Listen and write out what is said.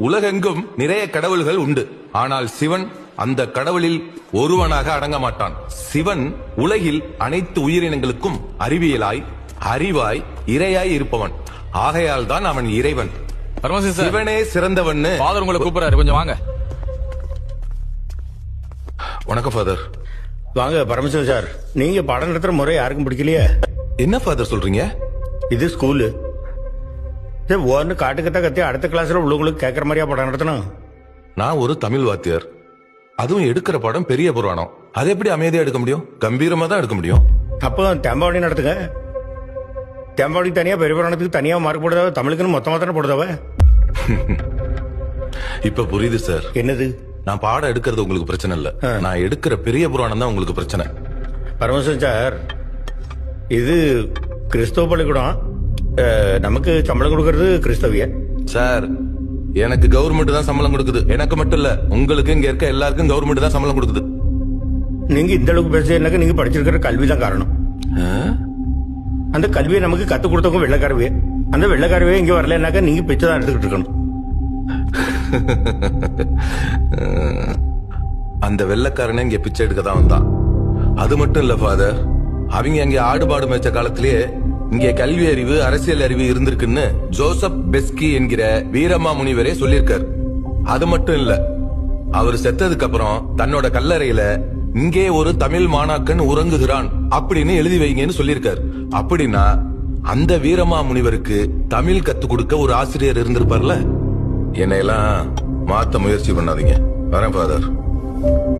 உலகெங்கும் நிறைய கடவுள்கள் உண்டு. ஆனால் சிவன் அந்த கடவுளில் ஒருவனாக அடங்க மாட்டான். சிவன் உலகில் அனைத்து உயிரினங்களுக்கும் அறிவியலாய், அறிவாய், இறையாய் இருப்பவன். ஆகையால் தான் அவன் இறைவன். சிவனே சிறந்தவன். ஃபாதர் உங்களை கூப்பிடுறாரு, கொஞ்சம் வாங்க. வணக்கம் ஃபாதர். வாங்க பரமசிவம் சார். நீங்க பாடம் நடத்துற முறை யாருக்கும் பிடிக்கலையே. என்ன ஃபாதர் சொல்றீங்க? இது ஸ்கூலு. ஒன்னு காட்டுக்கத்த கத்தி அடுத்த கிளாஸ்ல உள்ளவங்களுக்கு கேட்கற மாதிரியா பாடம் நடத்தணும்? நான் ஒரு தமிழ் வாத்தியார். அதுவும் எடுக்கிற பாடம் பெரிய புராணம். அதை எப்படி அமைதியா எடுக்க முடியும்? கம்பீரமா தான் எடுக்க முடியும். அப்போ தேம்பாவளி நடத்துங்க. தேம்பாவளி தனியா, பெரிய புராணத்துக்கு தனியா மார்க் போடுதாவ, தமிழுக்குன்னு மொத்தமா தானே போடுதாவ? இப்ப புரியுது சார். என்னது? நான் பாடம் எடுக்கிறது உங்களுக்கு பிரச்சனை இல்ல, நான் எடுக்கிற பெரிய புராணம் தான் உங்களுக்கு பிரச்சனை. பரமசிவம் சார், இது கிறிஸ்தவ பள்ளிக்கூடம். நமக்கு சம்பளம் கொடுக்கறது கிறிஸ்தவிய. சார், எனக்கு கவர்மெண்ட் தான் சம்பளம் கொடுக்குது. எனக்கு மட்டும் இல்ல, உங்களுக்கு இங்க இருக்க எல்லாருக்கும் கவர்மெண்ட் தான் சம்பளம் கொடுக்குது. நீங்க இந்த அளவுக்கு பேசுறதுனாக்க நீங்க படிச்சிருக்கிற கல்வி தான் காரணம். அந்த கல்வியை நமக்கு கத்து கொடுத்தவங்க வெள்ளக்காரவே. அந்த வெள்ளக்காரவே இங்க வரலனாக்க நீங்க பிச்சை தான் எடுத்துக்கிட்டு இருக்கணும். அந்த வெள்ளக்காரனே இங்க பிச்சை எடுக்க தான் வந்தான். அது மட்டும் இல்ல ஃபாதர், அவங்க அங்க ஆடுபாடு மேய்ச்ச காலத்திலேயே இங்க கல்வி அறிவு, அரசியல் அறிவு இருந்திருக்குன்னு ஜோசப் பெஸ்கி என்கிற வீரமா முனிவரே சொல்லியிருக்காரு. அது மட்டும் இல்ல, அவர் செத்ததுக்கு அப்புறம் தன்னோட கல்லறையில இங்கே ஒரு தமிழ் மாணாக்கன் உறங்குகிறான் அப்படின்னு எழுதி வைங்கன்னு சொல்லியிருக்காரு. அப்படின்னா அந்த வீரமா முனிவருக்கு தமிழ் கத்து கொடுக்க ஒரு ஆசிரியர் இருந்திருப்பார்ல. என்னையெல்லாம் மாத்த முயற்சி பண்ணாதீங்க. வரேன் ஃபாதர்.